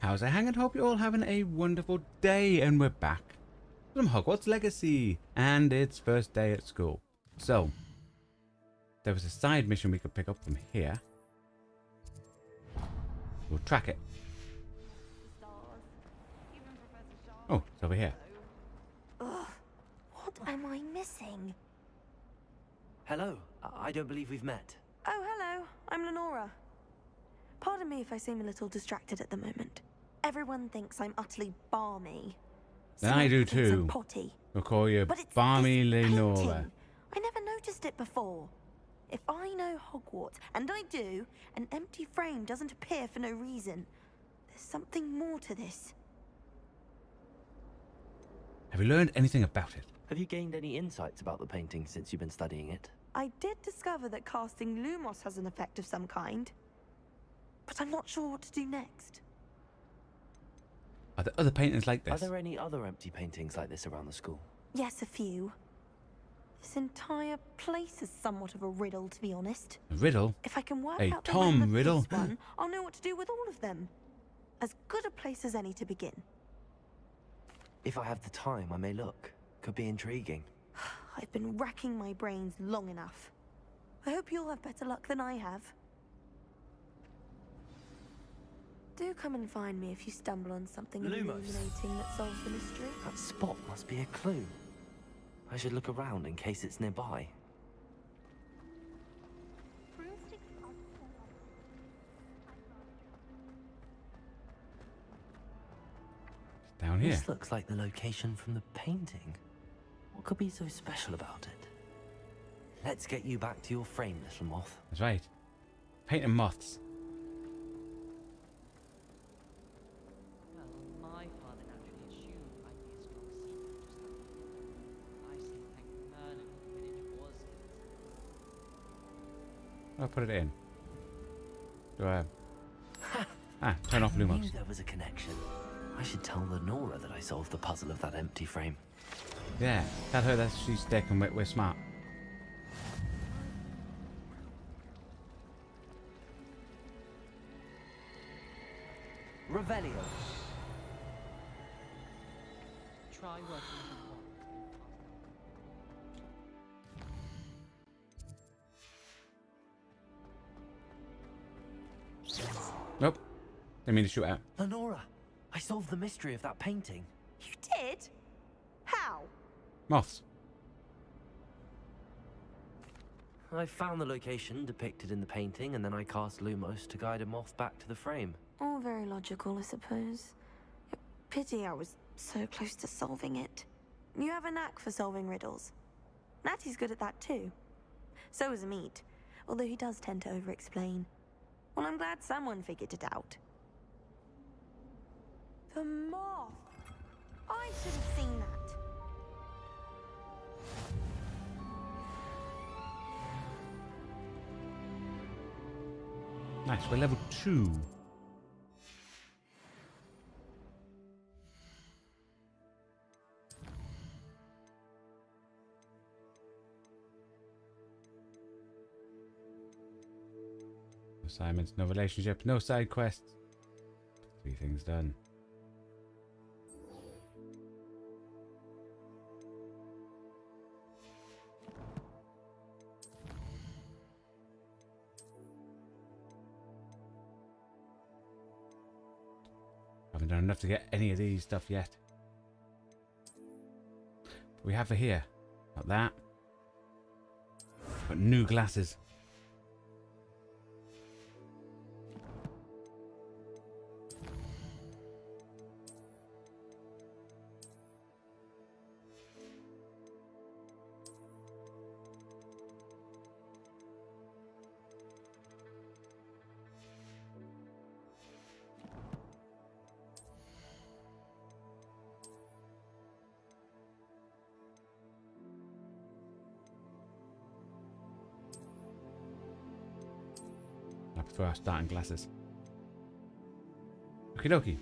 How's it hanging? Hope you're all having a wonderful day, and we're back from Hogwarts Legacy and its first day at school. So, there was a side mission we could pick up from here. We'll track it. Oh, it's over here. Ugh, what am I missing? Hello, I don't believe we've met. Oh, hello, I'm Lenora. Pardon me if I seem a little distracted at the moment. Everyone thinks I'm utterly balmy. Then I do thinks I'm too. potty. We'll call you But it's Balmy this Lenora. painting. I never noticed it before. If I know Hogwarts, and I do, an empty frame doesn't appear for no reason. There's something more to this. Have you learned anything about it? Have you gained any insights about the painting since you've been studying it? I did discover that casting Lumos has an effect of some kind. But I'm not sure what to do next. Are there other paintings like Are this? there any other empty paintings like this around the school? Yes, a few. This entire place is somewhat of a riddle, to be honest. A riddle? If I can work A out the Tom name of riddle? this one, I'll know what to do with all of them. As good a place as any to begin. If I have the time, I may look. Could be intriguing. I've been racking my brains long enough. I hope you'll have better luck than I have. Do come and find me if you stumble on something Lumos. illuminating that solves the mystery. That spot must be a clue. I should look around in case it's nearby. Down here. This looks like the location from the painting. What could be so special about it? Let's get you back to your frame, little moth. That's right. Painting moths. Well, my father naturally assumed I'd be a strong seeker, just like you. I say thank Merlin Quidditch was I'll put it in. Do I? Turn off I knew Lumos. there was a connection. I should tell Lenora that I solved the puzzle of that empty frame. Yeah, tell her that she's thick and we're smart. Revelio. Try working with a wand. Nope. Didn't mean to shoot out. Lenora, I solved the mystery of that painting. You did? How? Moths. I found the location depicted in the painting, and then I cast Lumos to guide a moth back to the frame. All very logical, I suppose. Pity I was so close to solving it. You have a knack for solving riddles. Natty's good at that too. So is Amit, although he does tend to over-explain. Well, I'm glad someone figured it out. The moth! I should have seen that. Nice, we're level 2. No assignments, no relationships, no side quests. 3 things done. Haven't done enough to get any of these stuff yet. But we have for here. Not that. But new glasses. I prefer our starting glasses. Okie dokie.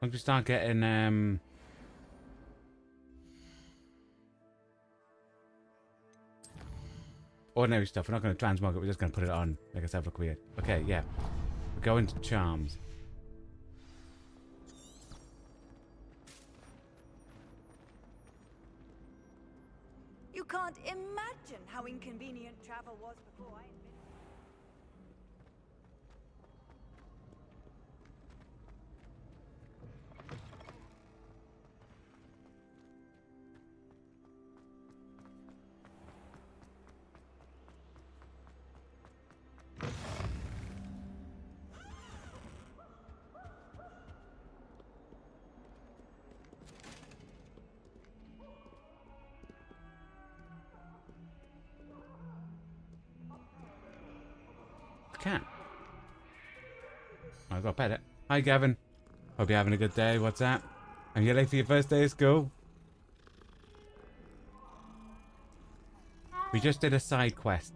Once we start getting ordinary stuff. We're not going to transmog it. We're just going to put it on. Make ourselves look weird. Okay, yeah. We're going to charms. You can't imagine how inconvenient travel was before I... Cat. I've got to pet it. Hi, Gavin. Hope you're having a good day. What's that? Are you late for your first day of school? We just did a side quest,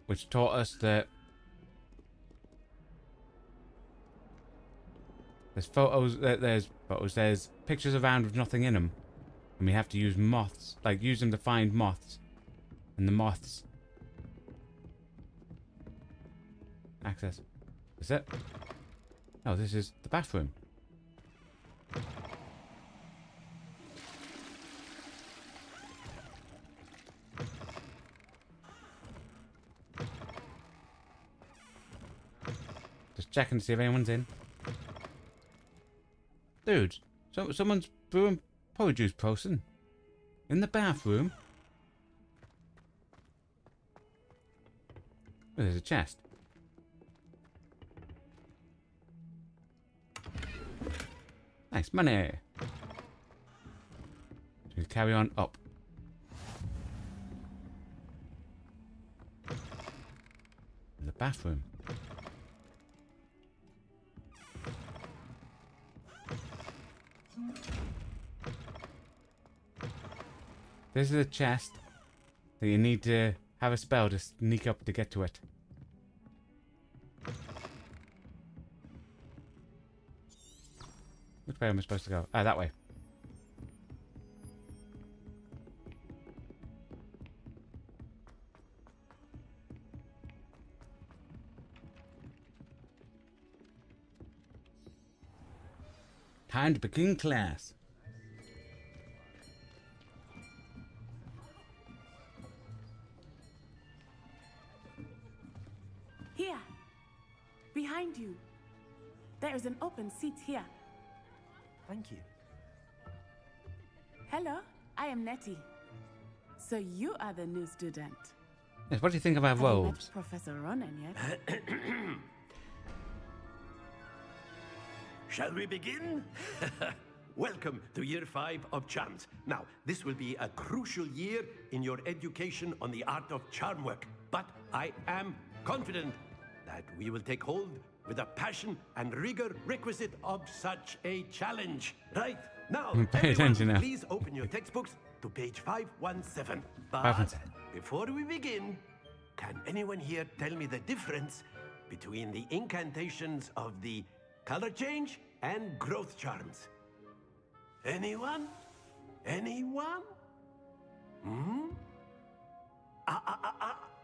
which taught us that there's pictures around with nothing in them, and we have to use moths, like use them to find moths, and the moths access. Is it? Oh, this is the bathroom. Just checking to see if anyone's in. Dude, someone's brewing juice potion in the bathroom. Oh, there's a chest. Nice money. So we carry on up. The bathroom. This is a chest that you need to have a spell to sneak up to get to it. Which way am I supposed to go? Ah, that way. Time to begin class. Here, behind you. There is an open seat here. Thank you. Hello, I am Nettie. So you are the new student. Yes, what do you think of our Have you met robes? Professor Ronan yet? Shall we begin? Welcome to Year 5 of Charms. Now, this will be a crucial year in your education on the art of charm work. But I am confident that we will take hold with the passion and rigor requisite of such a challenge. Right, now, Pay attention now. please open your textbooks to page 517. But 517. before we begin, can anyone here tell me the difference between the incantations of the color change and growth charms? Anyone? Anyone?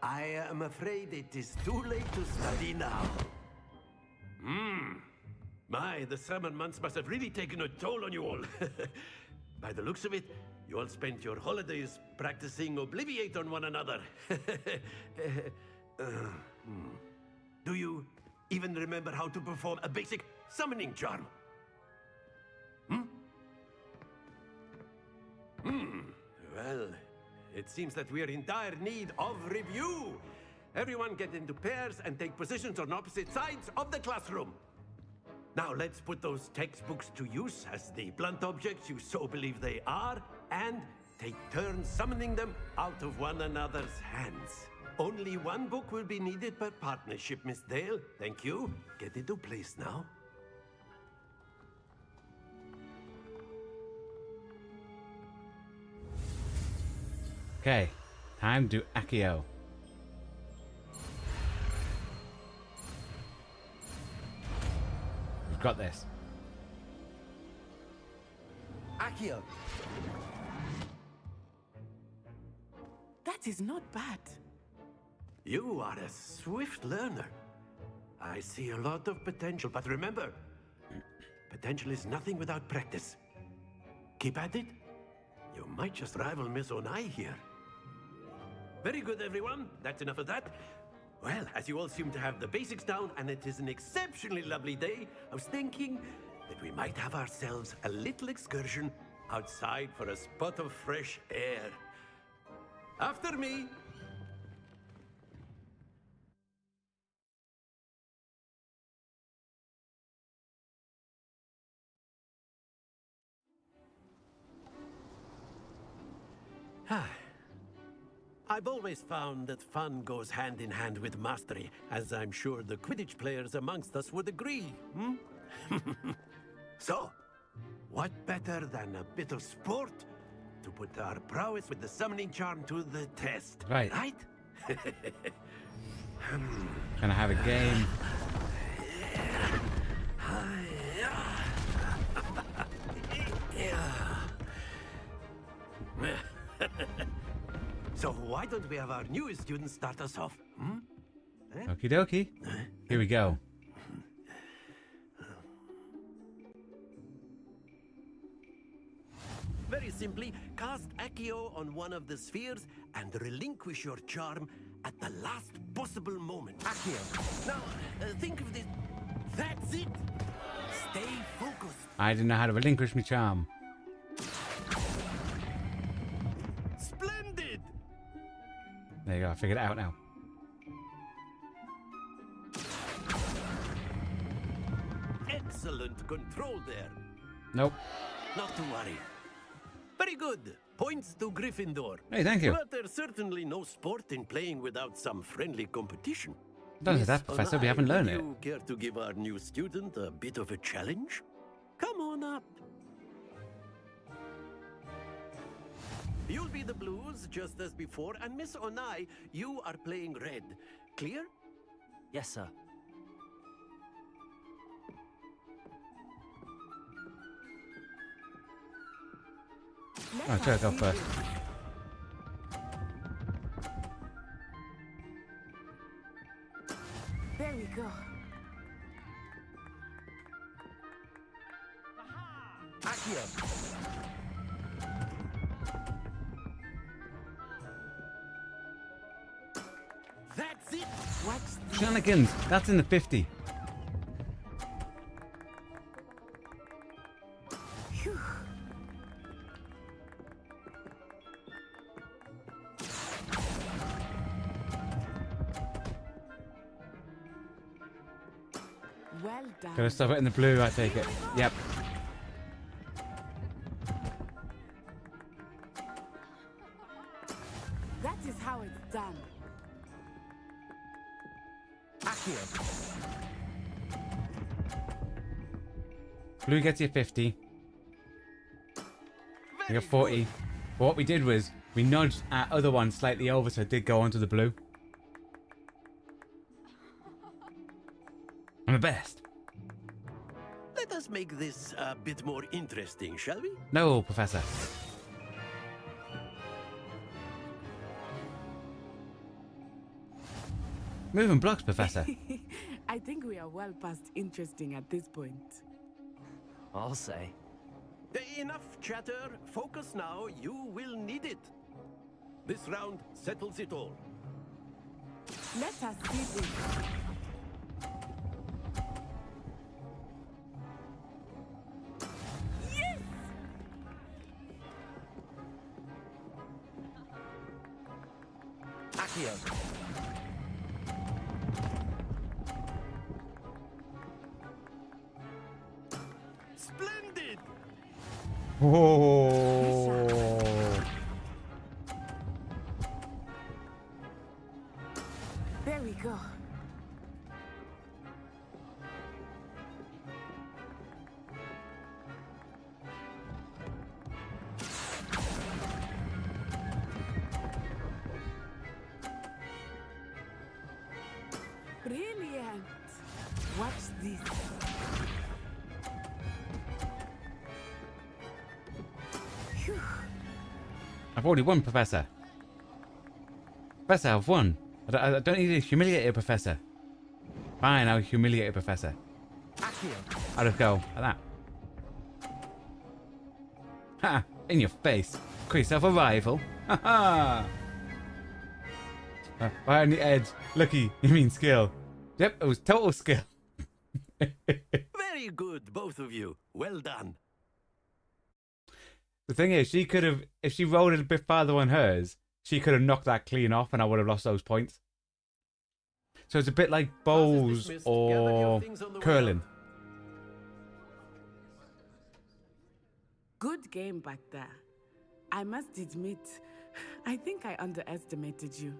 I am afraid it is too late to study now. My, the summer months must have really taken a toll on you all. By the looks of it, you all spent your holidays practicing Obliviate on one another. Do you even remember how to perform a basic summoning charm? Well, it seems that we are in dire need of review. Everyone get into pairs and take positions on opposite sides of the classroom. Now let's put those textbooks to use as the blunt objects you so believe they are, and take turns summoning them out of one another's hands. Only one book will be needed per partnership, Miss Dale. Thank you. Get into place now. Okay, time to do Accio. We've got this. Accio! That is not bad. You are a swift learner. I see a lot of potential, but remember, potential is nothing without practice. Keep at it. You might just rival Miss Onai here. Very good, everyone. That's enough of that. Well, as you all seem to have the basics down, and it is an exceptionally lovely day, I was thinking that we might have ourselves a little excursion outside for a spot of fresh air. After me. I've always found that fun goes hand in hand with mastery, as I'm sure the Quidditch players amongst us would agree. So, what better than a bit of sport to put our prowess with the summoning charm to the test? Right. Right? Gonna have a game. So why don't we have our newest student start us off? Okie dokie. Here we go. Very simply, cast Accio on one of the spheres and relinquish your charm at the last possible moment. Accio. Now, think of this. That's it. Stay focused. I didn't know how to relinquish my charm. Splendid. There you go. I figured it out now. Excellent control there. Nope. Not to worry. Very good. Points to Gryffindor. Hey, thank you. But there's certainly no sport in playing without some friendly competition. Don't say that, Professor. We haven't learned it. Would you care to give our new student a bit of a challenge? Come on up. You'll be the blues, just as before, and Miss Onai, you are playing red. Clear? Yes, sir. Oh, try to go first. There we go. Accio. That's it. What's the... Shenanigans. That's in the 50. Phew. Well done. Gotta stop it in the blue, I take it. Yep. That is how it's done. Accio. Blue gets you 50. You got 40. But what we did was, we nudged our other one slightly over so it did go onto the blue. I'm the best. Let us make this a bit more interesting, shall we? No, Professor. Moving blocks, Professor. I think we are well past interesting at this point. I'll say. Enough chatter. Focus now. You will need it. This round settles it all. Let us see this. Accio. Splendid. Whoa. There we go. Brilliant. Watch this. Phew. I've already won, Professor. Professor, I've won. I don't need to humiliate a professor. Fine, I'll humiliate a professor. I'll just go like that. Ha! In your face. Call yourself a rival. Ha ha! Right on the edge. Lucky, you mean skill. Yep, it was total skill. Very good, both of you. Well done. The thing is, she could have, if she rolled it a bit farther on hers, she could have knocked that clean off and I would have lost those points. So it's a bit like bowls or curling. Good game back there. I must admit, I think I underestimated you.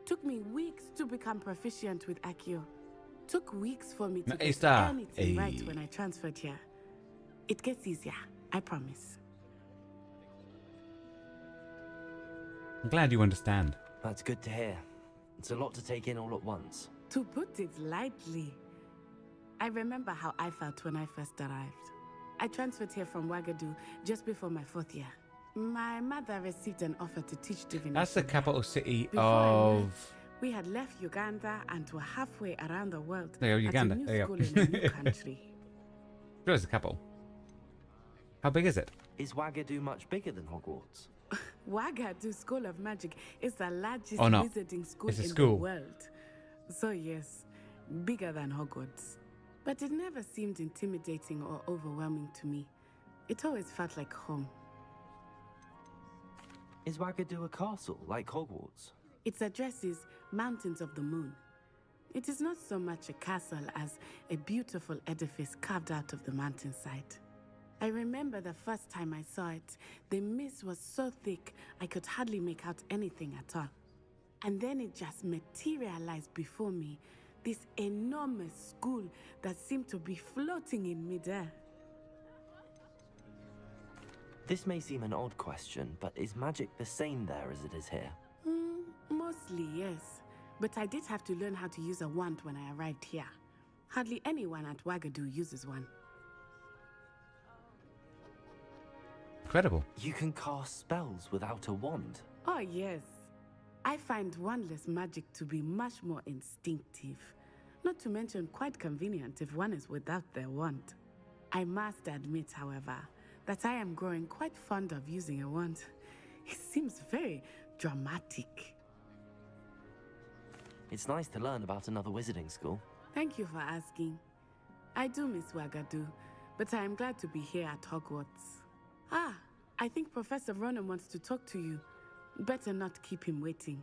Took me weeks to become proficient with Accio. Took weeks for me to get anything right when I transferred here. It gets easier, I promise. I'm glad you understand. That's good to hear. It's a lot to take in all at once. To put it lightly, I remember how I felt when I first arrived. I transferred here from Ouagadougou just before my 4th year. My mother received an offer to teach divination. That's the capital city Before of... we had left Uganda and were halfway around the world There you go, Uganda. at a new There you school go. in a new country. Where's the capital? How big is it? Is Ouagadougou much bigger than Hogwarts? Ouagadougou School of Magic is the largest Oh, no. wizarding school It's a in school. the world. So yes, bigger than Hogwarts. But it never seemed intimidating or overwhelming to me. It always felt like home. Is Ouagadougou a castle, like Hogwarts? Its address is Mountains of the Moon. It is not so much a castle as a beautiful edifice carved out of the mountainside. I remember the first time I saw it, the mist was so thick I could hardly make out anything at all. And then it just materialized before me, this enormous school that seemed to be floating in midair. This may seem an odd question, but is magic the same there as it is here? Mostly, yes. But I did have to learn how to use a wand when I arrived here. Hardly anyone at Ouagadougou uses one. Incredible. You can cast spells without a wand. Oh, yes. I find wandless magic to be much more instinctive. Not to mention quite convenient if one is without their wand. I must admit, however, that I am growing quite fond of using a wand. It seems very dramatic. It's nice to learn about another wizarding school. Thank you for asking. I do miss Ouagadougou, but I am glad to be here at Hogwarts. Ah, I think Professor Ronan wants to talk to you. Better not keep him waiting.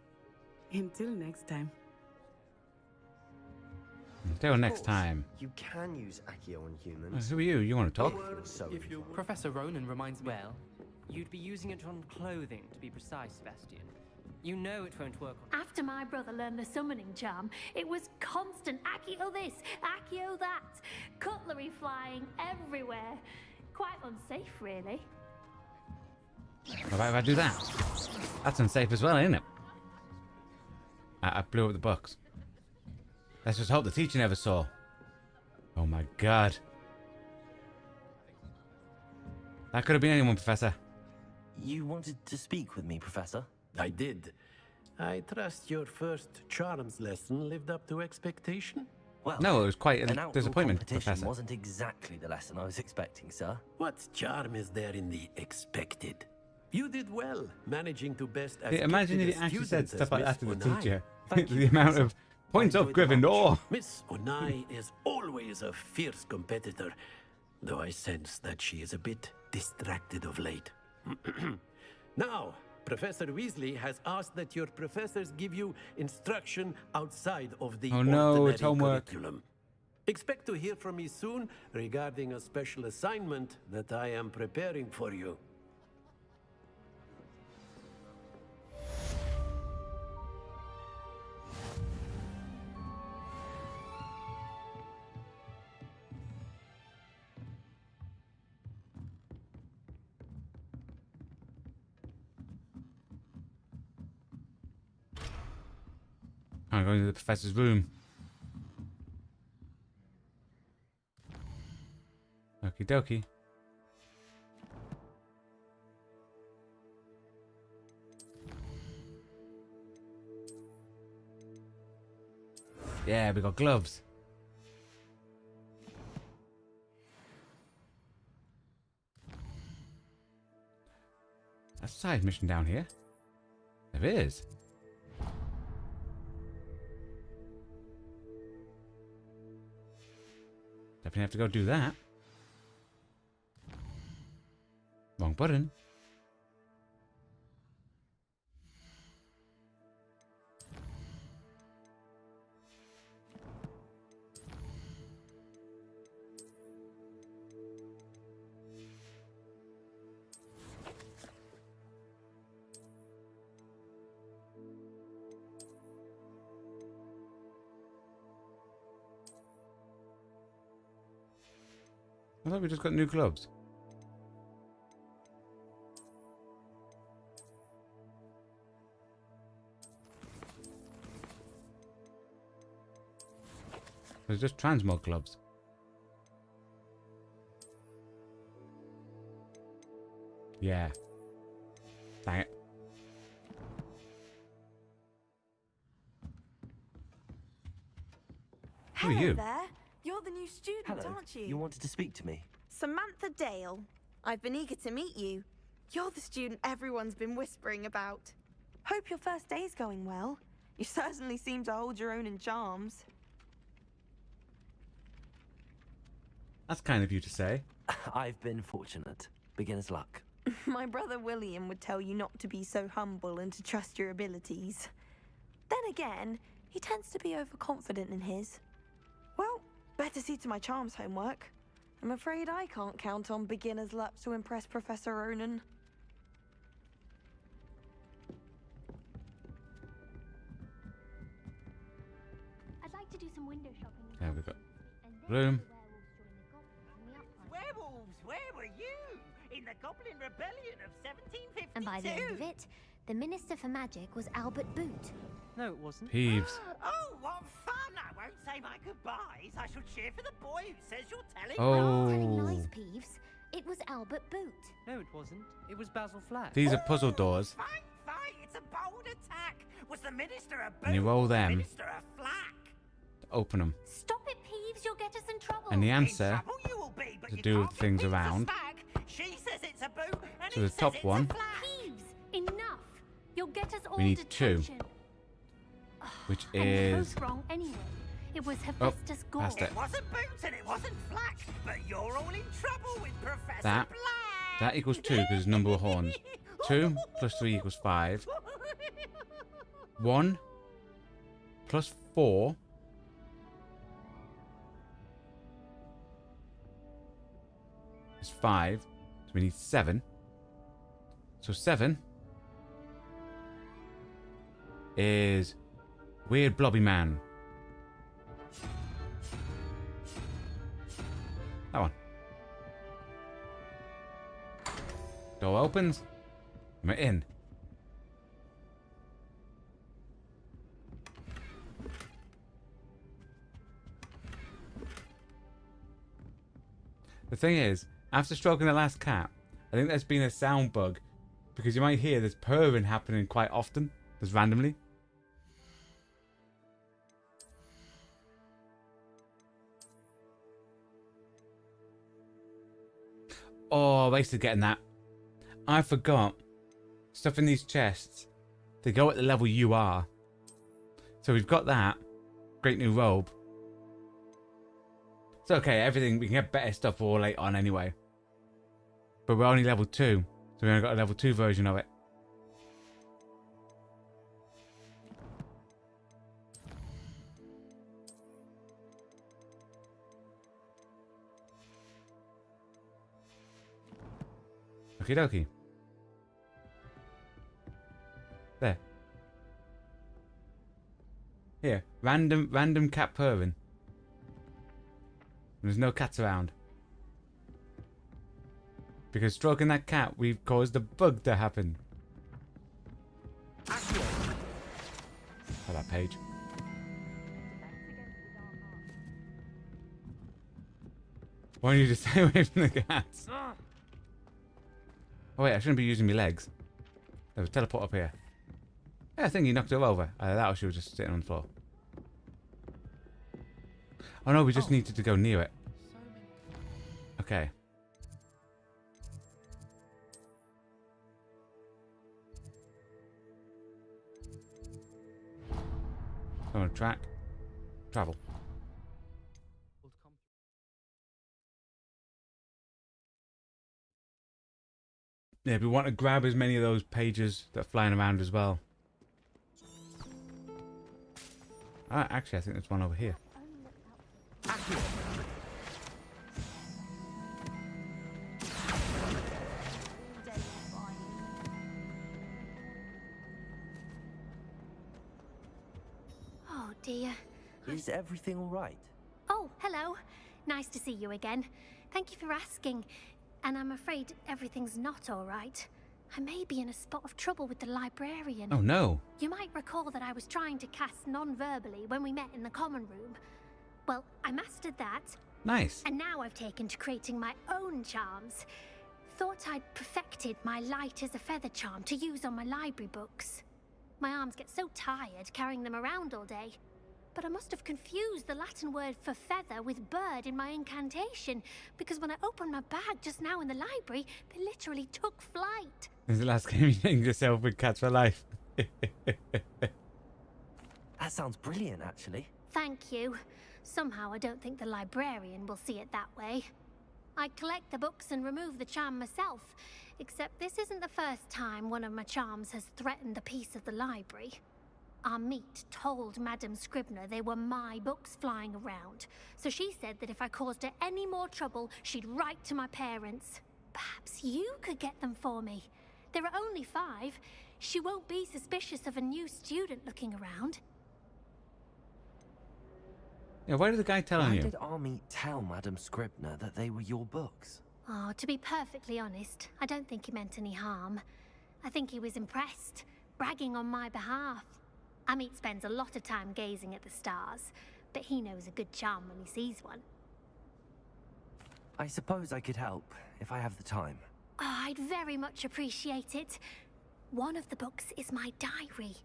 Until next time. Until next time. You can use Accio on humans. Who are you? You want to talk? So Professor Ronan reminds me. Well, you'd be using it on clothing, to be precise, Sebastian. You know it won't work on... After my brother learned the summoning charm, it was constant Accio this, Accio that. Cutlery flying everywhere. Quite unsafe, really. What about if I do that? That's unsafe as well, isn't it? I blew up the box. Let's just hope the teacher never saw. Oh my god. That could have been anyone, Professor. You wanted to speak with me, Professor? I did. I trust your first charms lesson lived up to expectation? Well, No, it was quite an a outdoor disappointment, competition Professor. wasn't exactly the lesson I was expecting, sir. What charm is there in the expected? You did well, managing to best as Yeah, imagine if gifted he a actually student said stuff as like Miss that to the Onai. teacher. Thank The you, amount Professor. of points I of enjoyed much. Gryffindor. Miss Onai is always a fierce competitor, though I sense that she is a bit distracted of late. Now, Professor Weasley has asked that your professors give you instruction outside of the Oh no, ordinary it's homework. curriculum. Expect to hear from me soon regarding a special assignment that I am preparing for you. I'm going to the professor's room. Okie dokie. Yeah, we got gloves. A side mission down here. There is. Definitely have to go do that. Wrong button. I thought we just got new gloves. There's just transmog gloves. Yeah. Dang it. Who are Hello you? there. You're the new student, Hello. aren't you? You wanted to speak to me? Samantha Dale. I've been eager to meet you. You're the student everyone's been whispering about. Hope your first day's going well. You certainly seem to hold your own in charms. That's kind of you to say. I've been fortunate. Beginner's luck. My brother William would tell you not to be so humble and to trust your abilities. Then again, he tends to be overconfident in his. Well, better see to my charms homework. I'm afraid I can't count on beginner's luck to impress Professor Ronan. I'd like to do some window shopping. Yeah, we've got And then room. the werewolves join the goblins in the upright. Werewolves, where were you? In the Goblin Rebellion of 1752? And by the end of it, the Minister for Magic was Albert Boot. No, it wasn't. Peeves. Oh, what fun! I won't say my goodbyes. I shall cheer for the boy who says you're telling Oh. Telling lies, Peeves. It was Albert Boot. No, it wasn't. It was Basil Flack. These are puzzle doors. Fight, fight! It's a bold attack. Was the Minister a boot? And you roll or the them. Minister a flack? Open them. Stop it, Peeves. You'll get us in trouble. And the In answer trouble you will be, but to you do can't with things get Peeves a around. stag. She says it's a boot, and So he the says top it's one. a flack. Peeves, enough. You'll get us all need two. detention. Which And you're is... both wrong anyway. It was Oh, Hephaestus Gore. passed it. It wasn't boot and it wasn't flack, but you're all in trouble with Professor That. Black. That equals 2 because it's number of horns. 2 plus 3 equals 5. 1 plus 4 is 5. So we need 7. So 7 is Weird Blobby Man. That one. Door opens. We're in. The thing is, after stroking the last cat, I think there's been a sound bug because you might hear this purring happening quite often, just randomly. Oh, I wasted getting that. I forgot. Stuff in these chests. They go at the level you are. So we've got that. Great new robe. It's okay, everything, we can get better stuff all late on anyway. But we're only level 2. So we only got a level 2 version of it. Okie dokie. There. Here, random cat purring. There's no cats around. Because stroking that cat, we've caused a bug to happen. Oh, that page. Why don't you just stay away from the cats? Oh wait, I shouldn't be using my legs. There was a teleport up here. Yeah, I think he knocked her over. Either that or she was just sitting on the floor. Oh no, we just needed to go near it. So many. Okay. On a track. Travel. Yeah, we want to grab as many of those pages that are flying around as well. Ah, actually, I think there's one over here. Oh dear. Is everything all right? Oh, hello. Nice to see you again. Thank you for asking. And I'm afraid everything's not all right. I may be in a spot of trouble with the librarian. Oh no. You might recall that I was trying to cast non-verbally when we met in the common room. Well, I mastered that. Nice. And now I've taken to creating my own charms. Thought I'd perfected my light as a feather charm to use on my library books. My arms get so tired carrying them around all day. But I must have confused the Latin word for feather with bird in my incantation, because when I opened my bag just now in the library, they literally took flight. This is the last game you named yourself with Cats for Life. That sounds brilliant, actually. Thank you. Somehow I don't think the librarian will see it that way. I collect the books and remove the charm myself, except this isn't the first time one of my charms has threatened the peace of the library. Our meet told Madame Scribner they were my books flying around, so she said that if I caused her any more trouble, she'd write to my parents. Perhaps you could get them for me. There are only 5. She won't be suspicious of a new student looking around. Yeah, why did the guy telling Why you? did Army tell Madame Scribner that they were your books? Oh, to be perfectly honest, I don't think he meant any harm. I think he was impressed, bragging on my behalf. Amit spends a lot of time gazing at the stars, but he knows a good charm when he sees one. I suppose I could help, if I have the time. Oh, I'd very much appreciate it. One of the books is my diary.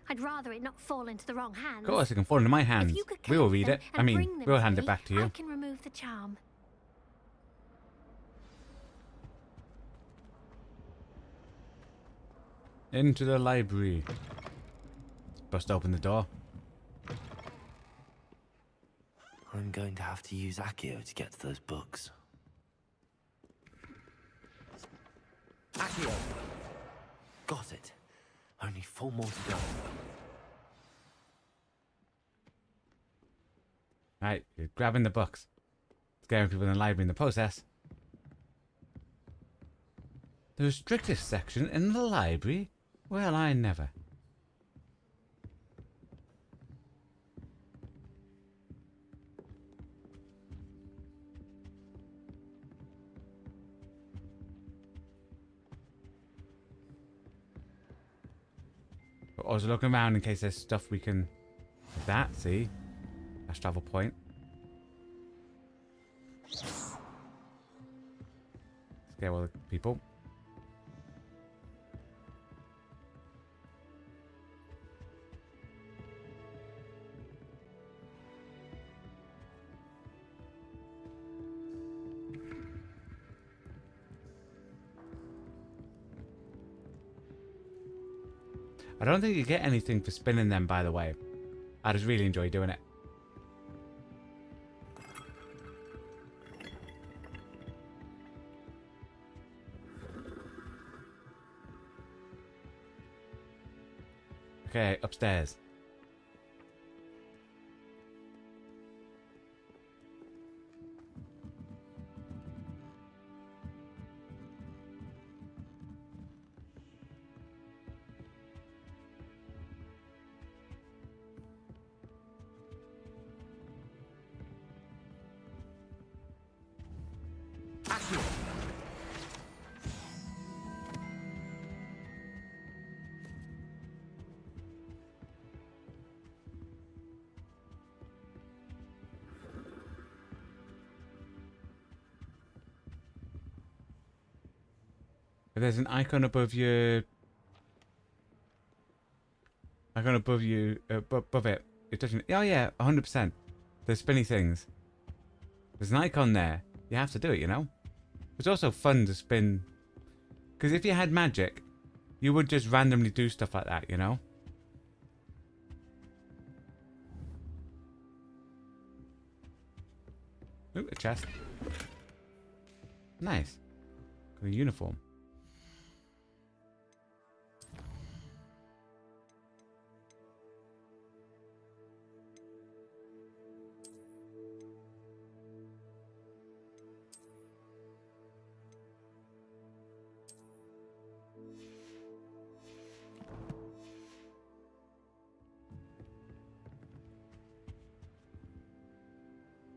I'd rather it not fall into the wrong hands. Of course, it can fall into my hands. If you could We will collect read them it. I and mean, bring them we'll to hand it me, back to you. I can remove the charm. Into the library. Bust open the door. I'm going to have to use Accio to get to those books. Accio! Got it. Only 4 more to go. Right, you're grabbing the books. Scaring people in the library in the process. The restricted section in the library? Well, I never. But I was looking around in case there's stuff we can... Like that, see? That's travel point. Scare all the people. I don't think you get anything for spinning them, by the way. I just really enjoy doing it. Okay, upstairs. If there's an icon above your... Icon above you... above it. You're touching it. Oh yeah, 100%. The spinny things. There's an icon there. You have to do it, you know? It's also fun to spin. Because if you had magic, you would just randomly do stuff like that, you know? Ooh, a chest. Nice. Got a uniform.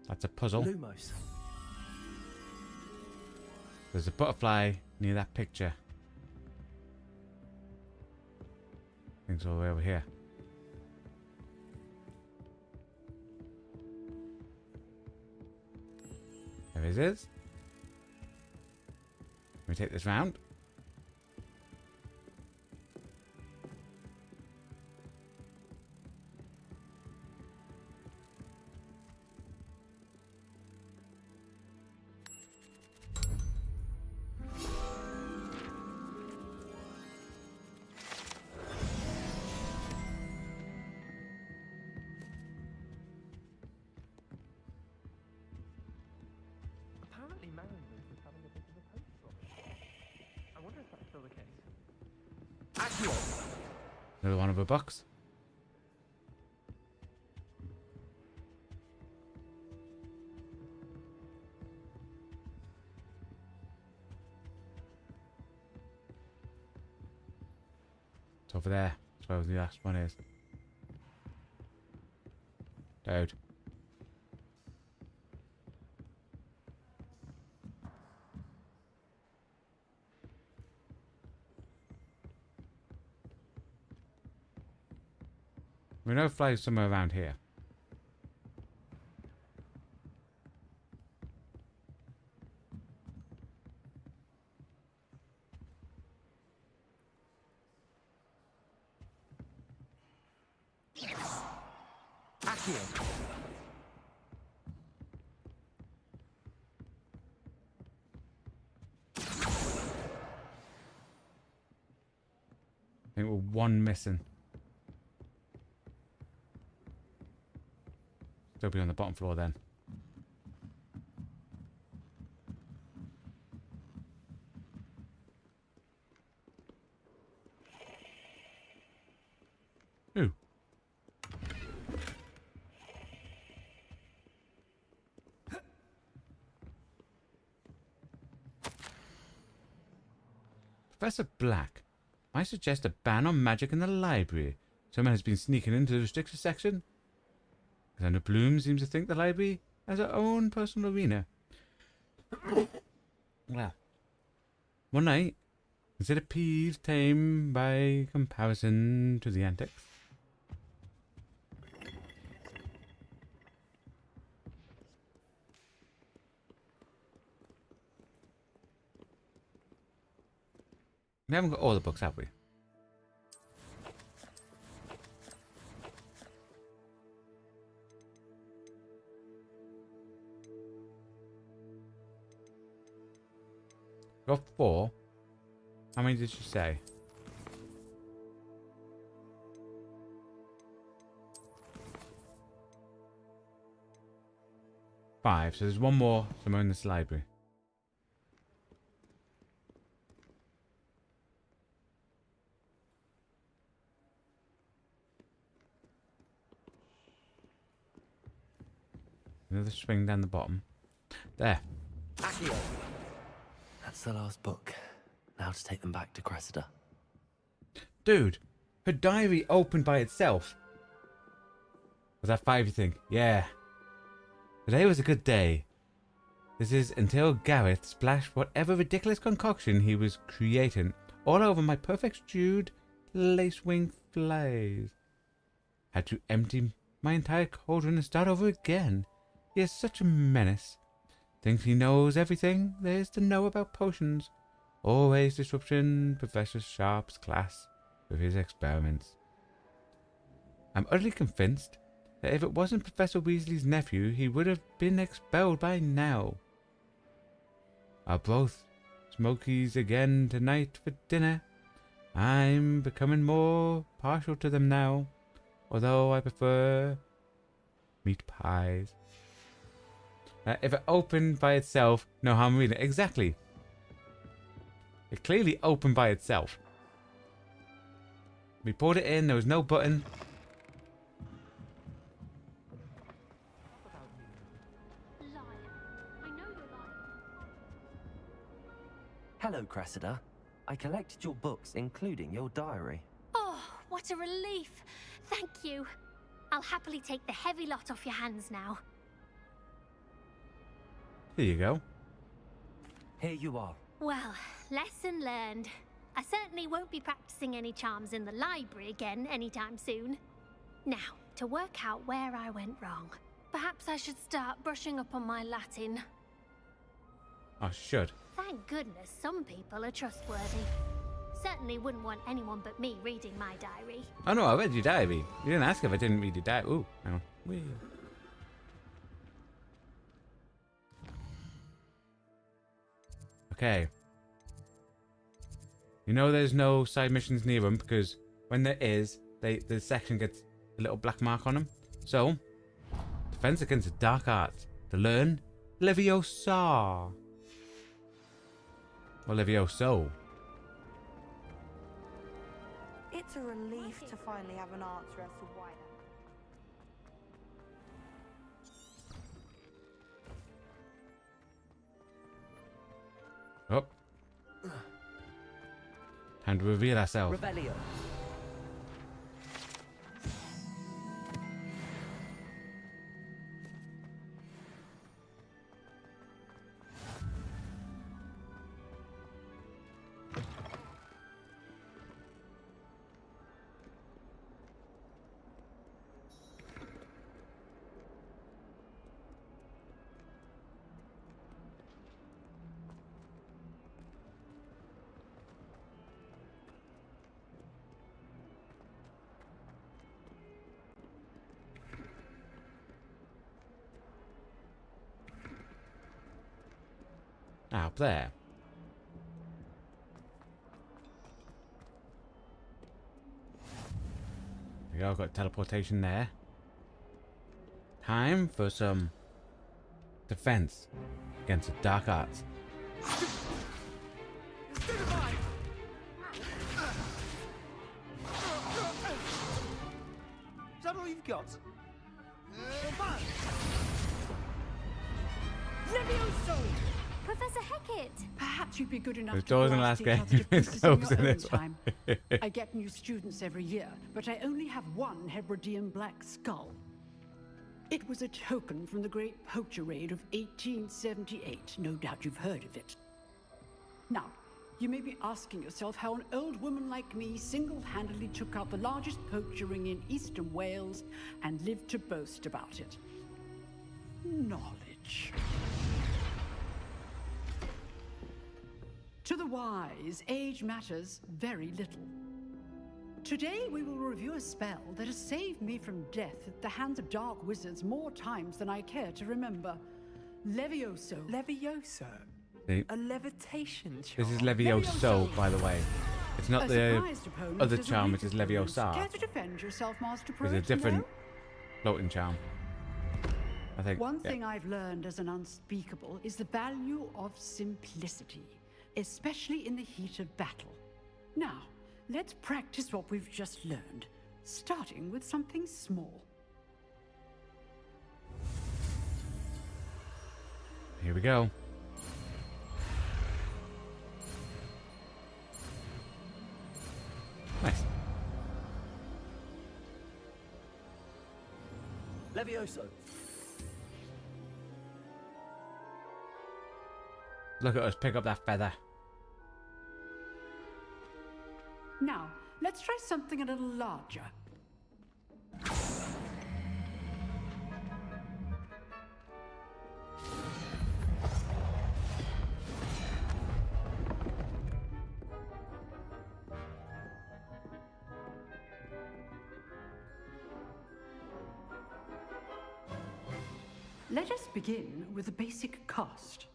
That's a puzzle. Lumos. There's a butterfly near that picture. Things all the way over here. There it is. Let me take this round. Apparently Marion was having a bit of a post drop. I wonder if that's still the case. Another one of a box. It's over there. That's where the last one is. Dude. We know it flies somewhere around here. Accio. I think we're one missing. Still be on the bottom floor then. Ooh. Professor Black, I suggest a ban on magic in the library. Someone has been sneaking into the restricted section. Alexander Bloom seems to think the library has her own personal arena. Well, one night, consider peeves tame by comparison to the antics. We haven't got all the books, have we? Got 4. How many did she say? Five. So there's one more somewhere in this library. Another swing down the bottom. There. Accio. That's the last book. Now to take them back to Cressida. Dude, her diary opened by itself. Was that 5 you think? Yeah. Today was a good day. This is until Gareth splashed whatever ridiculous concoction he was creating all over my perfect stewed lacewing flies. Had to empty my entire cauldron and start over again. He is such a menace. Thinks he knows everything there is to know about potions. Always disrupting Professor Sharp's class with his experiments. I'm utterly convinced that if it wasn't Professor Weasley's nephew, he would have been expelled by now. I'll both Smokies again tonight for dinner. I'm becoming more partial to them now, although I prefer meat pies. If it opened by itself, no harm reading it. Exactly. It clearly opened by itself. We poured it in, there was no button. Hello, Cressida. I collected your books, including your diary. Oh, what a relief. Thank you. I'll happily take the heavy lot off your hands now. Here you go. Here you are. Well, lesson learned. I certainly won't be practicing any charms in the library again anytime soon. Now, to work out where I went wrong. Perhaps I should start brushing up on my Latin. I should. Thank goodness some people are trustworthy. Certainly wouldn't want anyone but me reading my diary. Oh no, I read your diary. You didn't ask if I didn't read your diary. Ooh, hang on. Whee. Okay. You know there's no side missions near them because when there is, the section gets a little black mark on them. So, Defense Against the Dark Arts. To learn, Leviosa. Or Levioso. It's a relief to finally have an answer as to why that. Oh. Time to reveal ourselves. Revelio. Up there. There we go, got teleportation there. Time for some defense against the dark arts. Is that all you've got? Levioso! Professor Hecat! Perhaps you'd be good enough There's to doors in the ask last each game. other to There's practice in doors your in own this one. time. I get new students every year, but I only have one Hebridean black skull. It was a token from the Great Poacher Raid of 1878. No doubt you've heard of it. Now, you may be asking yourself how an old woman like me single-handedly took out the largest poacher ring in eastern Wales and lived to boast about it. Knowledge. To the wise, age matters very little. Today we will review a spell that has saved me from death at the hands of dark wizards more times than I care to remember. Levioso. Levioso? See? A levitation charm? This is Levioso, by the way. It's not the other charm, which is Leviosa. Care to defend yourself, Master It's Pruitt? a different No? floating charm. I think. One yeah. thing I've learned as an unspeakable is the value of simplicity, especially in the heat of battle. Now, let's practice what we've just learned, starting with something small. Here we go. Nice. Levioso. Look at us pick up that feather. Now, let's try something a little larger. Let us begin with the basic cast.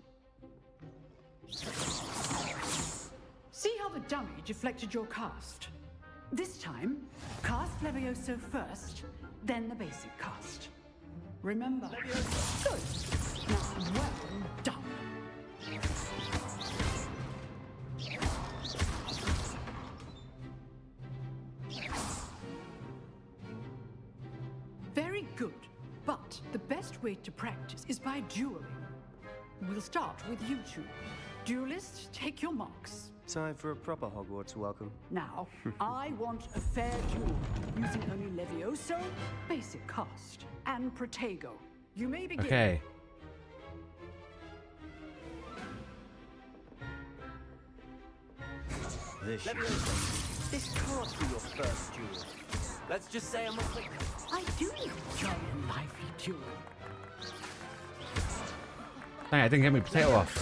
See how the dummy deflected your cast? This time, cast Levioso first, then the basic cast. Remember? Good. Now, well done. Very good. But the best way to practice is by dueling. We'll start with you two. Duelists, take your marks. Time for a proper Hogwarts welcome. Now, I want a fair duel, using only Levioso, basic cast, and Protego. You may begin. Okay. This can't be your first duel. Let's just say I'm a quick. I do enjoy a lively duel. Dang, I didn't get my potato off.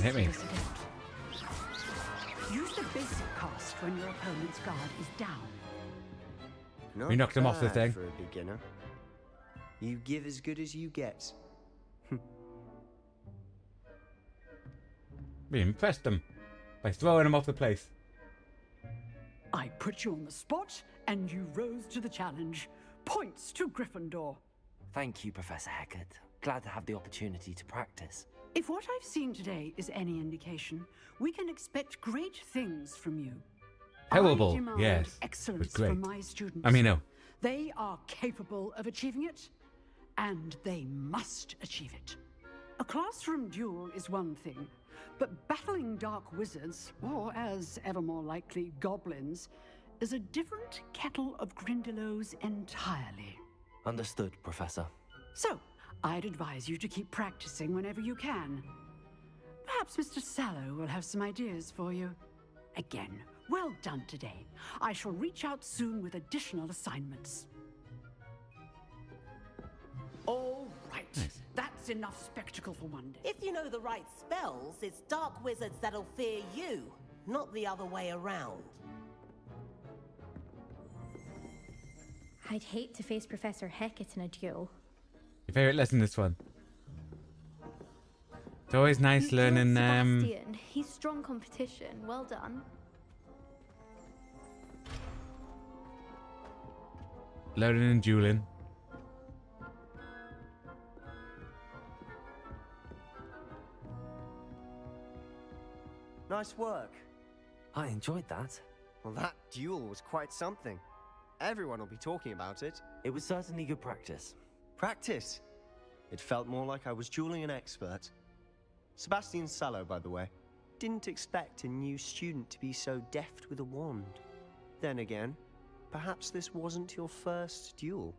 Hit me. Use the basic cast when your opponent's guard is down. Not We knocked him off the bad thing. For a beginner. You give as good as you get. We impressed them by throwing him off the place. I put you on the spot, and you rose to the challenge. Points to Gryffindor. Thank you, Professor Hecat. Glad to have the opportunity to practice. If what I've seen today is any indication, we can expect great things from you. Terrible, I demand yes. It was excellence great. from my students. I mean, no. They are capable of achieving it, and they must achieve it. A classroom duel is one thing, but battling dark wizards, or as ever more likely, goblins, is a different kettle of Grindylows entirely. Understood, Professor. So, I'd advise you to keep practicing whenever you can. Perhaps Mr. Sallow will have some ideas for you. Again, well done today. I shall reach out soon with additional assignments. All right. Nice. That's enough spectacle for one day. If you know the right spells, it's dark wizards that'll fear you, not the other way around. I'd hate to face Professor Hecat in a duel. Your favourite lesson, this one. It's always nice learning Sebastian, he's strong competition. Well done. learning and dueling. Nice work. I enjoyed that. Well, that duel was quite something. Everyone will be talking about it. It was certainly good practice. Practice? It felt more like I was dueling an expert. Sebastian Sallow, by the way. Didn't expect a new student to be so deft with a wand. Then again, perhaps this wasn't your first duel.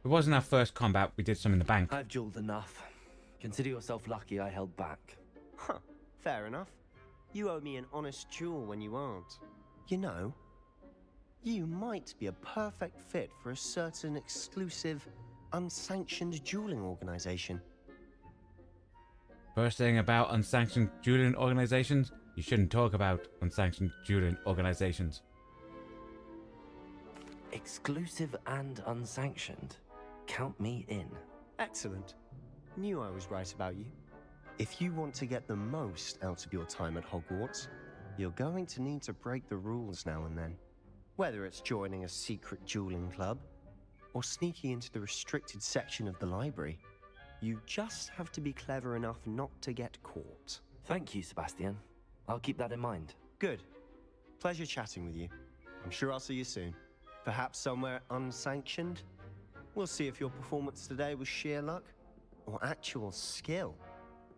It wasn't our first combat. We did some in the bank. I've dueled enough. Consider yourself lucky I held back. Huh, fair enough. You owe me an honest duel when you aren't. You know, you might be a perfect fit for a certain exclusive, unsanctioned dueling organization. First thing about unsanctioned dueling organizations, you shouldn't talk about unsanctioned dueling organizations. Exclusive and unsanctioned. Count me in. Excellent. Knew I was right about you. If you want to get the most out of your time at Hogwarts, you're going to need to break the rules now and then. Whether it's joining a secret dueling club, or sneaking into the restricted section of the library, you just have to be clever enough not to get caught. Thank you, Sebastian. I'll keep that in mind. Good. Pleasure chatting with you. I'm sure I'll see you soon. Perhaps somewhere unsanctioned? We'll see if your performance today was sheer luck or actual skill.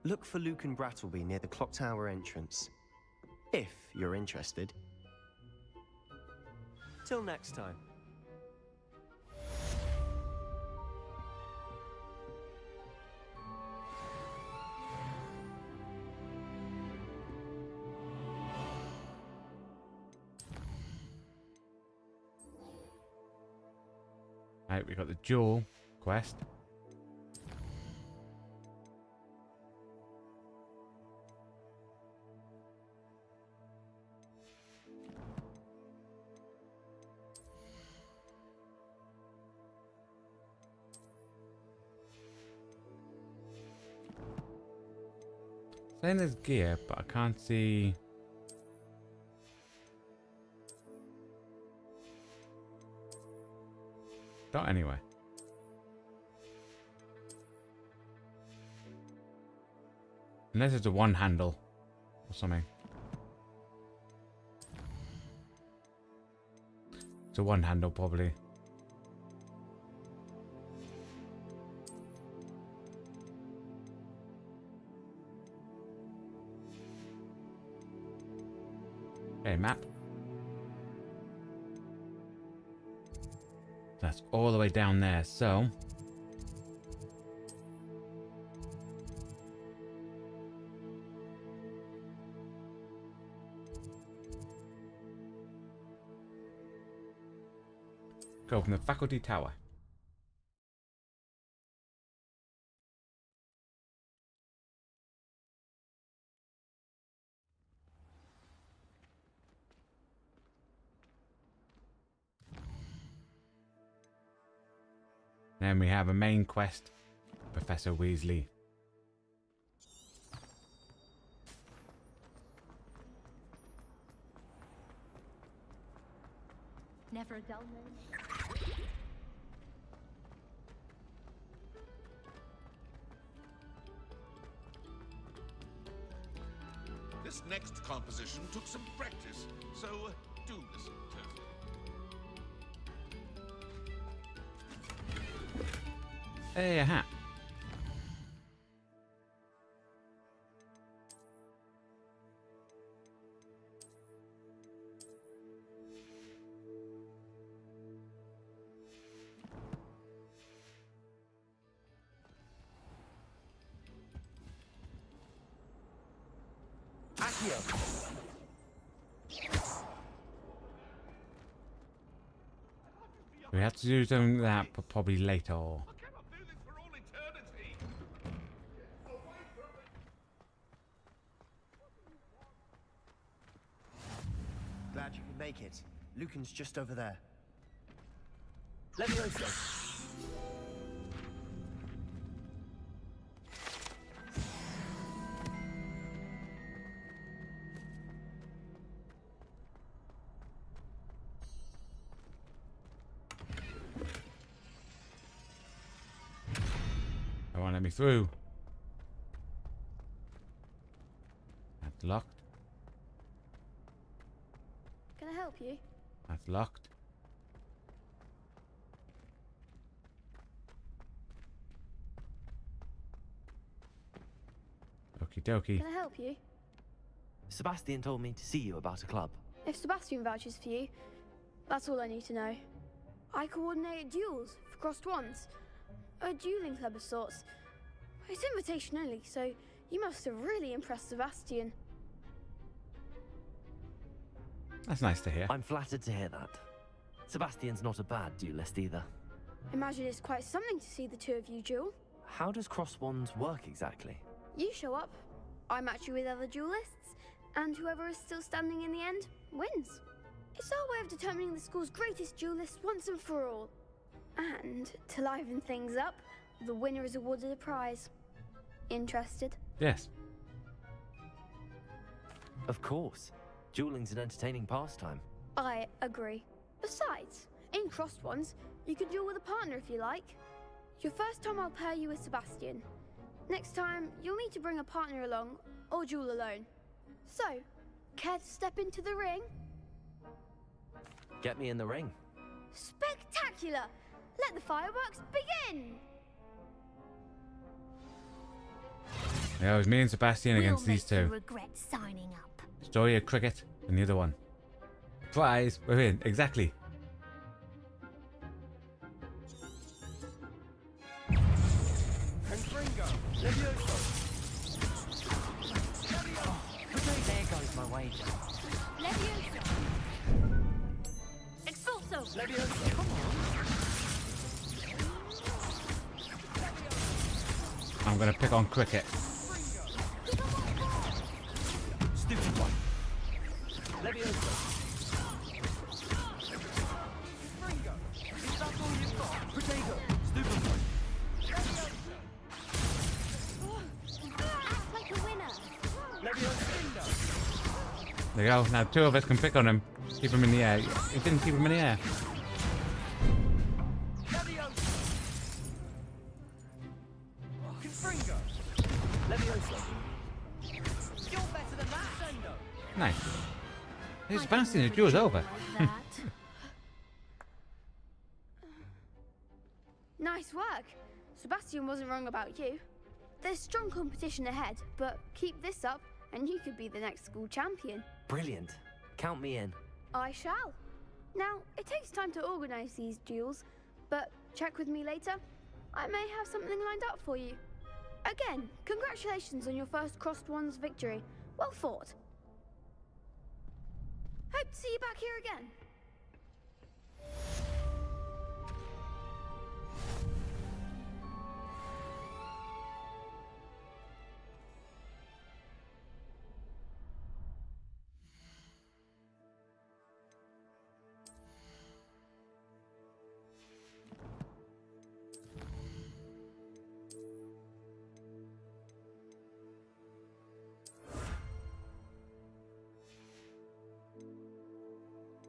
Look for Luke and Brattleby near the clock tower entrance, if you're interested. Till next time. Right, we got the duel quest. Then there's gear, but I can't see. Not anywhere. Unless it's a one handle or something. It's a one handle probably. Okay, map. That's all the way down there, so go from the faculty tower. Then we have a main quest, Professor Weasley. Never a dull moment. This next composition took some practice, so do listen carefully. Hey, a hat. We have to do something like that, but probably later. Glad you could make it. Lucan's just over there. Levioso! They won't let me through. That's locked. Can I help you? That's locked. Okie dokie. Can I help you? Sebastian told me to see you about a club. If Sebastian vouches for you, that's all I need to know. I coordinate duels for crossed wands. A dueling club of sorts. It's invitation only, so you must have really impressed Sebastian. That's nice to hear. I'm flattered to hear that. Sebastian's not a bad duelist either. Imagine it's quite something to see the two of you duel. How does cross wands work exactly? You show up, I match you with other duelists, and whoever is still standing in the end wins. It's our way of determining the school's greatest duelist once and for all. And to liven things up, the winner is awarded a prize. Interested? Yes. Of course. Dueling's an entertaining pastime. I agree. Besides, in crossed ones, you can duel with a partner if you like. Your first time I'll pair you with Sebastian. Next time, you'll need to bring a partner along, or duel alone. So, care to step into the ring? Get me in the ring. Spectacular! Let the fireworks begin! Yeah, it was me and Sebastian against these two. Regret signing up. Story of cricket and the other one. Prize, we're in. Exactly. There goes my wager. Levioso! Expulso! Levioso! Come on. I'm going to pick on cricket. Stupid one. Levioso. Is that all you've got? Potato. Stupid one. Act like a winner! There you go. Now 2 of us can pick on him. Keep him in the air. It didn't keep him in the air. Nice. Hey, Sebastian, the duel's over. Nice work. Sebastian wasn't wrong about you. There's strong competition ahead, but keep this up and you could be the next school champion. Brilliant. Count me in. I shall. Now, it takes time to organize these duels, but check with me later. I may have something lined up for you. Again, congratulations on your first Crossed Ones victory. Well fought. Hope to see you back here again.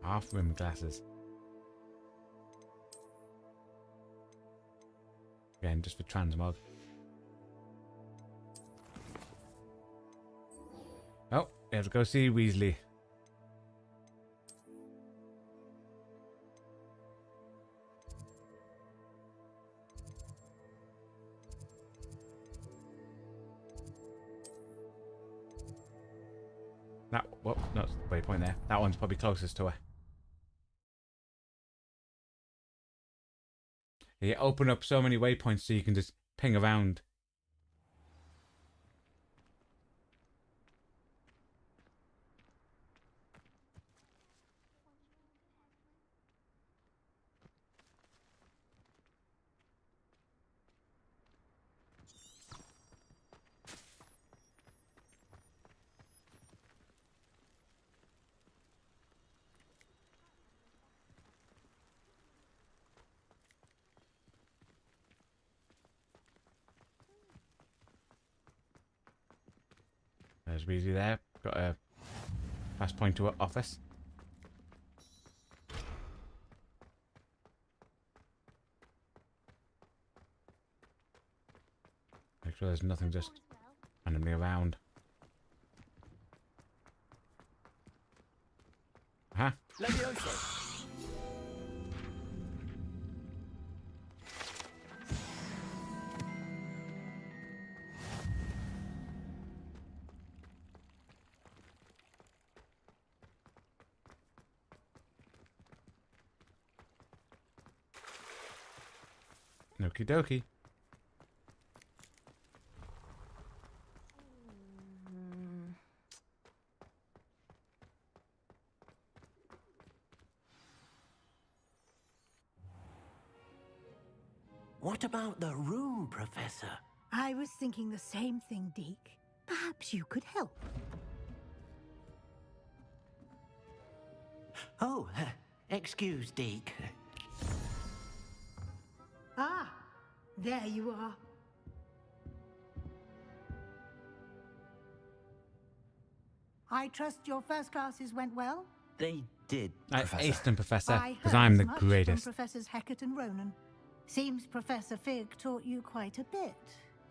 Half-rim glasses. Again, just for transmog. Oh, we have to go see Weasley. That, whoop, no, it's the waypoint there. That one's probably closest to her. You open up so many waypoints so you can just ping around. There's Weasley there. Got a fast point to her office. Make sure there's nothing just randomly around. Huh? Okie dokie. What about the room, Professor? I was thinking the same thing, Deke. Perhaps you could help. Oh, excuse, Deke. Ah, there you are. I trust your first classes went well? They did, I Professor. aced them, Professor, I because heard I'm as the much greatest. from Professors Hecat and Ronan. Seems Professor Fig taught you quite a bit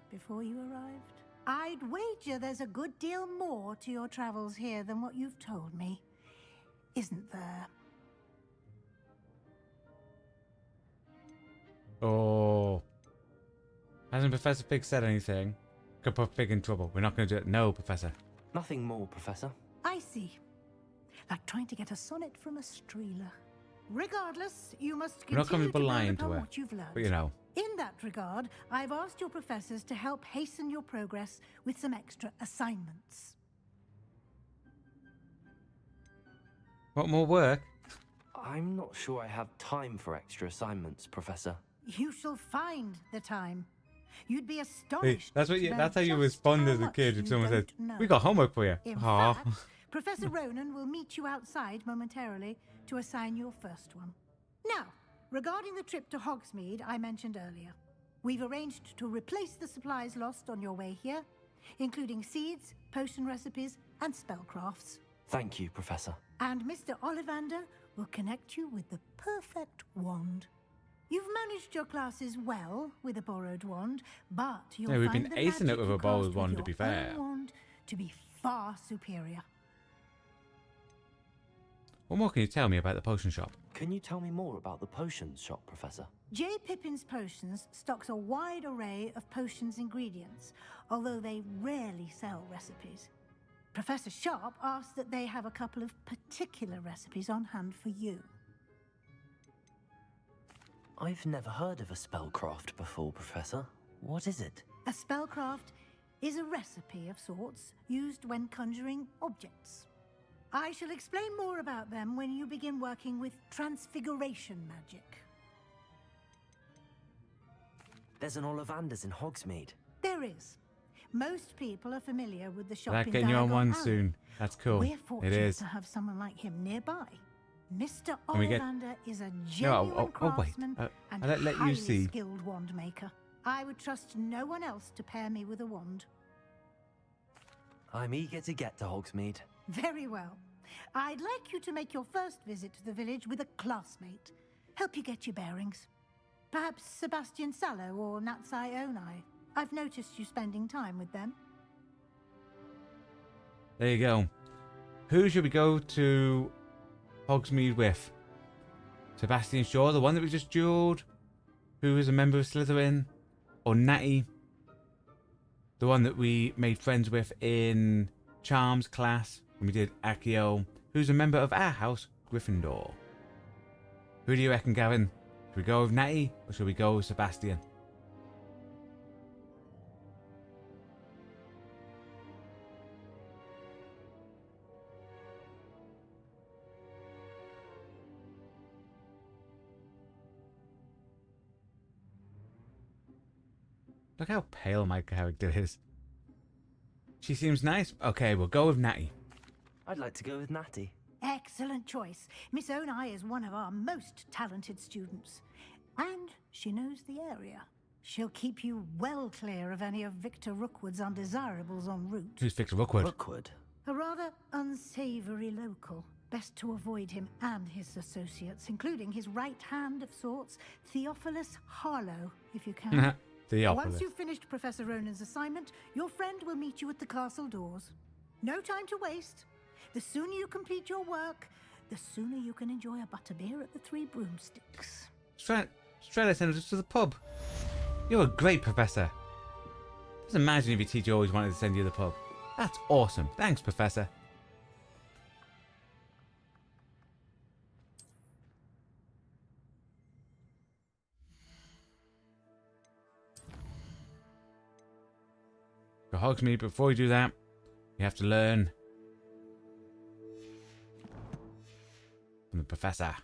before you arrived. I'd wager there's a good deal more to your travels here than what you've told me. Isn't there? Oh. Hasn't Professor Fig said anything? Could put Fig in trouble. We're not going to do it. No, Professor. Nothing more, Professor. I see. Like trying to get a sonnet from a streeler. Regardless, you must We're not continue comfortable to lying learn to upon her. what you've learned. But you know. In that regard, I've asked your professors to help hasten your progress with some extra assignments. What more work? I'm not sure I have time for extra assignments, Professor. You shall find the time. You'd be Hey, astonished. that's what to you, know that's how you just respond how as a much kid if you someone says, don't know. "We got homework for you." In Aw. fact, Professor Ronan will meet you outside momentarily to assign your first one. Now, regarding the trip to Hogsmeade I mentioned earlier, we've arranged to replace the supplies lost on your way here, including seeds, potion recipes, and spellcrafts. Thank you, Professor. And Mr. Ollivander will connect you with the perfect wand. You've managed your classes well with a borrowed wand, but you'll Yeah, we've find been the acing it magic with you a borrowed cast wand, with to be your fair. own wand to be far superior. What more can you tell me about the potion shop? Can you tell me more about the potions shop, Professor? J. Pippin's Potions stocks a wide array of potions ingredients, although they rarely sell recipes. Professor Sharp asked that they have a couple of particular recipes on hand for you. I've never heard of a spellcraft before, Professor. What is it? A spellcraft is a recipe of sorts used when conjuring objects. I shall explain more about them when you begin working with transfiguration magic. There's an Ollivander's in Hogsmeade. There is. Most people are familiar with the shop That in getting you on Diagon one Alley. soon. That's cool. We're It fortunate is. to have someone like him nearby. Mr. Can we get- Ollivander is a No, genuine wait. craftsman and I'll let you highly see. skilled wand maker. I would trust no one else to pair me with a wand. I'm eager to get to Hogsmeade. Very well. I'd like you to make your first visit to the village with a classmate. Help you get your bearings. Perhaps Sebastian Sallow or Natsai Onai. I've noticed you spending time with them. There you go. Who should we go to Hogsmeade with? Sebastian Shaw, the one that we just dueled, who is a member of Slytherin, or Natty, the one that we made friends with in Charms class when we did Accio, who's a member of our house, Gryffindor. Who do you reckon, Gavin? Should we go with Natty or should we go with Sebastian? Look how pale my character is. She seems nice. Okay, we'll go with Natty. I'd like to go with Natty. Excellent choice. Miss Onai is one of our most talented students. And she knows the area. She'll keep you well clear of any of Victor Rookwood's undesirables en route. Who's Victor Rookwood? Rookwood? A rather unsavory local. Best to avoid him and his associates, including his right hand of sorts, Theophilus Harlow, if you can. Theophilus. Once you've finished Professor Ronan's assignment, your friend will meet you at the castle doors. No time to waste. The sooner you complete your work, the sooner you can enjoy a butterbeer at the Three Broomsticks. Try to send us to the pub. You're a great professor. Just imagine if your teacher always wanted to send you to the pub. That's awesome. Thanks, Professor. For Hogsmeade, before you do that, you have to learn from the professor.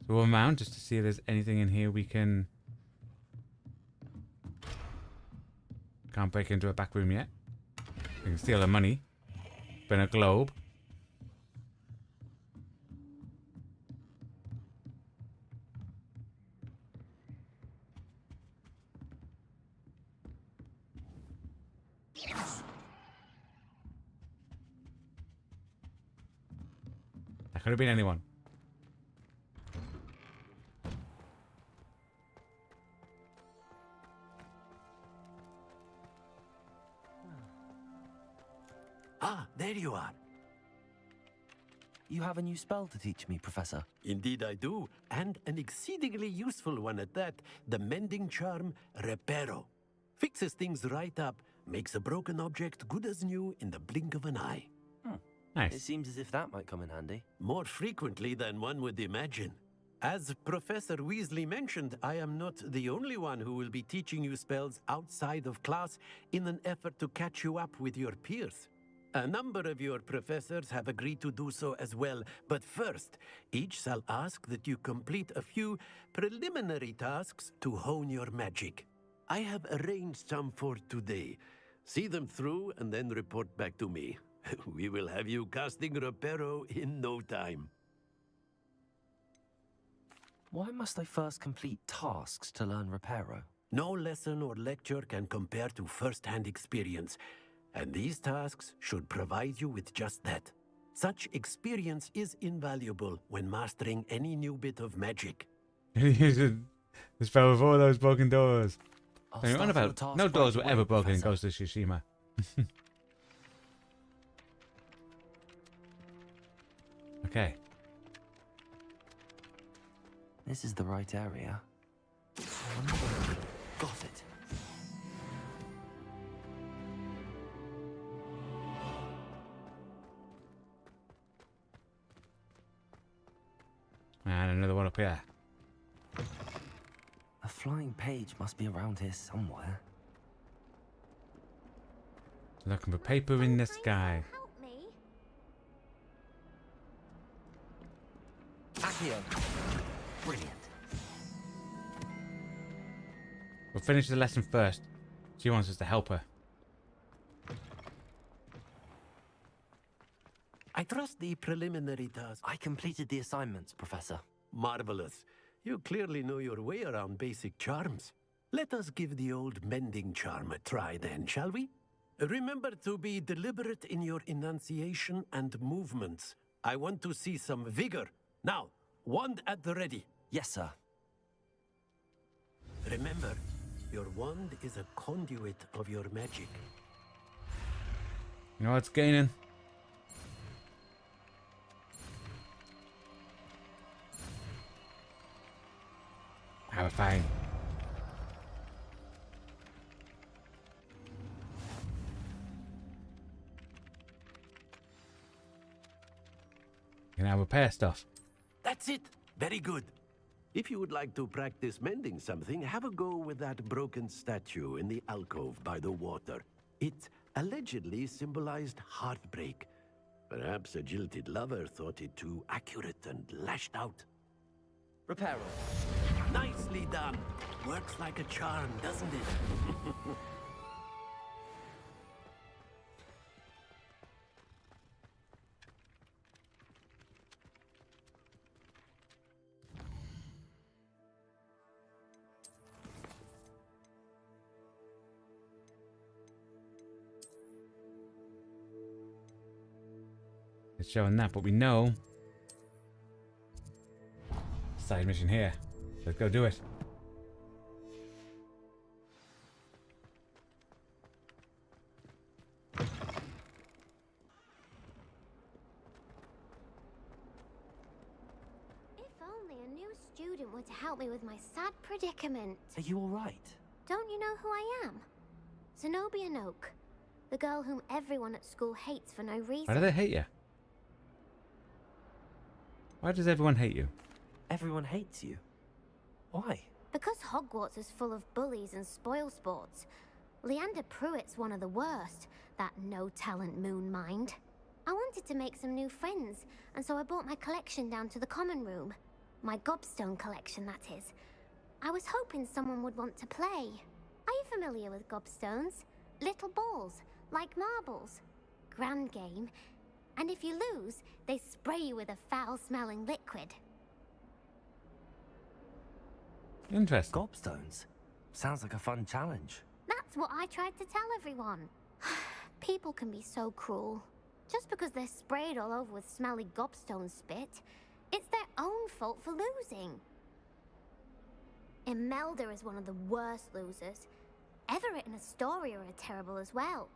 So we'll mount just to see if there's anything in here we can... Can't break into a back room yet. We can steal the money. Spin a globe. That could have been anyone. Ah, there you are. You have a new spell to teach me, Professor. Indeed I do, and an exceedingly useful one at that. The mending charm, Reparo. Fixes things right up, makes a broken object good as new in the blink of an eye. Nice. It seems as if that might come in handy. More frequently than one would imagine. As Professor Weasley mentioned, I am not the only one who will be teaching you spells outside of class in an effort to catch you up with your peers. A number of your professors have agreed to do so as well, but first, each shall ask that you complete a few preliminary tasks to hone your magic. I have arranged some for today. See them through and then report back to me. We will have you casting Reparo in no time. Why must I first complete tasks to learn Reparo? No lesson or lecture can compare to first-hand experience. And these tasks should provide you with just that. Such experience is invaluable when mastering any new bit of magic. This fell with all those broken doors. I'll What start about? your task No doors right were away, ever broken in Professor. Ghost of Tsushima. Okay. This is the right area. Got it. And another one up here. A flying page must be around here somewhere. Looking for paper in the sky. Help me. Accio. Brilliant. We'll finish the lesson first. She wants us to help her. I trust the preliminary task. I completed the assignments, Professor. Marvelous. You clearly know your way around basic charms. Let us give the old mending charm a try then, shall we? Remember to be deliberate in your enunciation and movements. I want to see some vigor. Now, wand at the ready. Yes, sir. Remember, your wand is a conduit of your magic. You know what's gaining? Have a fine. You can now repair stuff. That's it. Very good. If you would like to practice mending something, have a go with that broken statue in the alcove by the water. It allegedly symbolized heartbreak. Perhaps a jilted lover thought it too accurate and lashed out. Repair. Nicely done. Works like a charm, doesn't it? It's showing that, but we know. Side mission here. Let's go do it. If only a new student were to help me with my sad predicament. Are you all right? Don't you know who I am? Zenobia Noak, the girl whom everyone at school hates for no reason. Why do they hate you? Why does everyone hate you? Everyone hates you. Why? Because Hogwarts is full of bullies and spoilsports. Leander Pruitt's one of the worst, that no-talent moon mind. I wanted to make some new friends, and so I brought my collection down to the common room. My gobstone collection, that is. I was hoping someone would want to play. Are you familiar with gobstones? Little balls, like marbles. Grand game. And if you lose, they spray you with a foul-smelling liquid. Interesting. Gobstones? Sounds like a fun challenge. That's what I tried to tell everyone. People can be so cruel. Just because they're sprayed all over with smelly gobstone spit, it's their own fault for losing. Imelda is one of the worst losers. Everett and Astoria are terrible as well.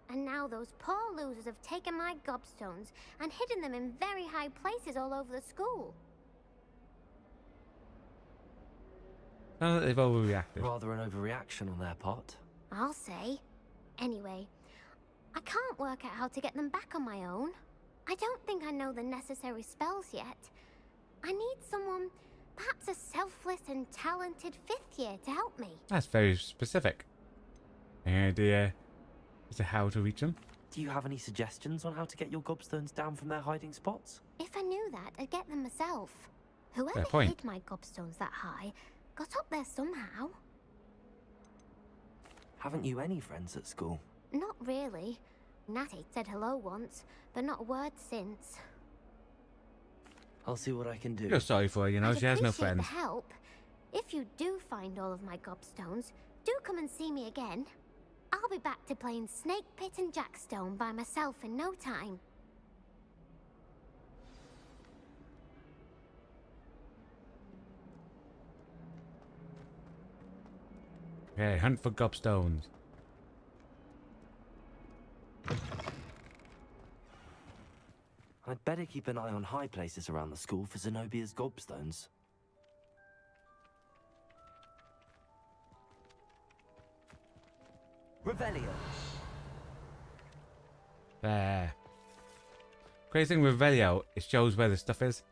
And now those poor losers have taken my gobstones and hidden them in very high places all over the school. Sounds like they've overreacted. Rather an overreaction on their part. I'll say. Anyway, I can't work out how to get them back on my own. I don't think I know the necessary spells yet. I need someone, perhaps a selfless and talented 5th year to help me. That's very specific. Any idea as to how to reach them? Do you have any suggestions on how to get your gobstones down from their hiding spots? If I knew that, I'd get them myself. Fair Whoever point. hid my gobstones that high got up there somehow. Haven't you any friends at school? Not really. Natty said hello once, but not a word since. I'll see what I can do. Feel sorry for her, you know, I'd she has no appreciate friends. the help. If you do find all of my gobstones, do come and see me again. I'll be back to playing Snake Pit and Jackstone by myself in no time. Okay, hunt for gobstones. I'd better keep an eye on high places around the school for Zenobia's gobstones. Revelio. There. Crazy thing with Revelio, it shows where the stuff is.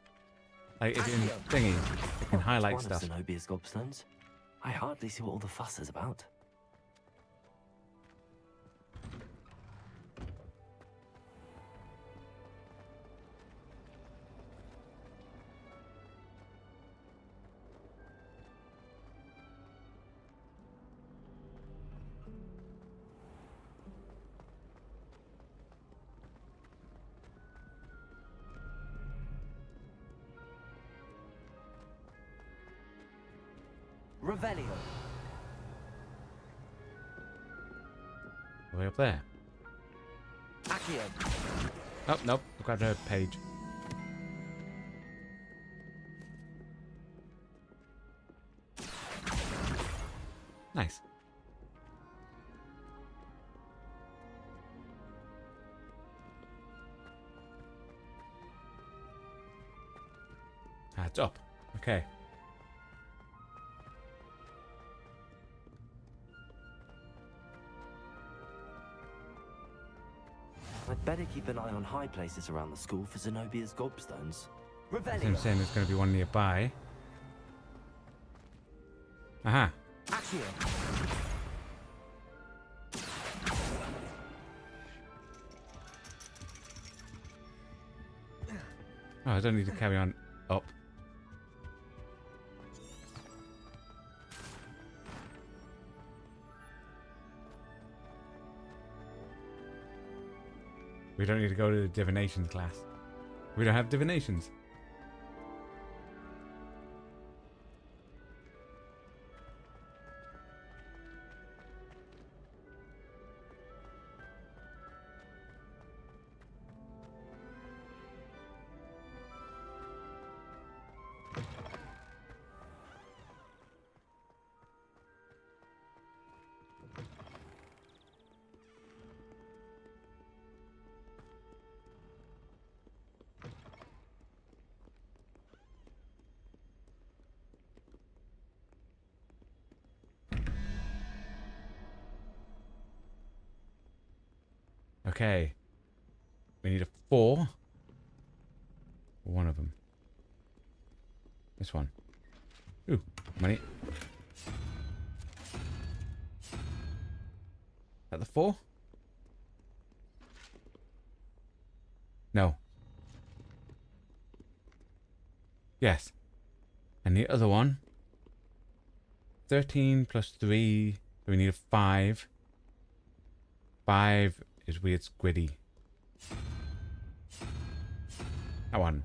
Like if in thingy, it can highlight One stuff. of Zenobia's gobstones. I hardly see what all the fuss is about. Revelio. Way up there. Accio. Oh, nope. Look at her page. Nice. Ah, it's up. Okay. I'd better keep an eye on high places around the school for Zenobia's gobstones. I'm Revelio. saying there's going to be one nearby. Aha. Accio. Oh, I don't need to carry on up. We don't need to go to the divinations class. We don't have divinations. Okay. We need a 4. One of them. This one. Ooh, money. At the 4? No. Yes. And the other one. 13 plus 3. So we need a 5. 5 is weird squiddy. That one.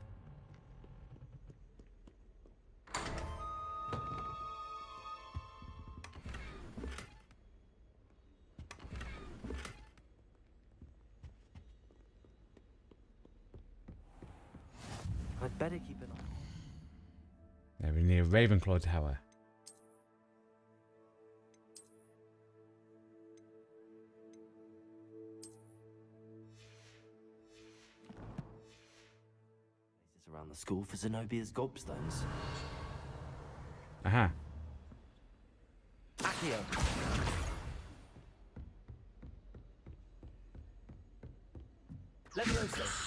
I'd better keep an eye. Yeah, we need a Ravenclaw tower. Around the school for Zenobia's gobstones. Aha. Accio. Levioso.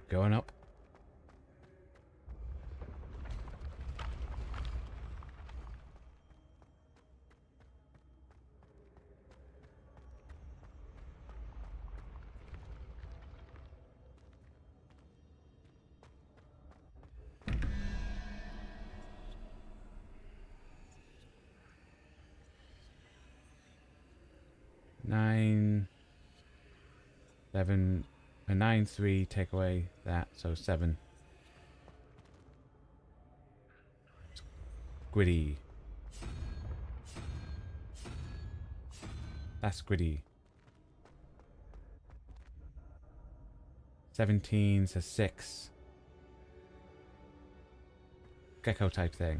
Going up. 9, 11, 9, 3, take away that, so 7. Squiddy. That's Squiddy. 17 to 6. Gecko type thing.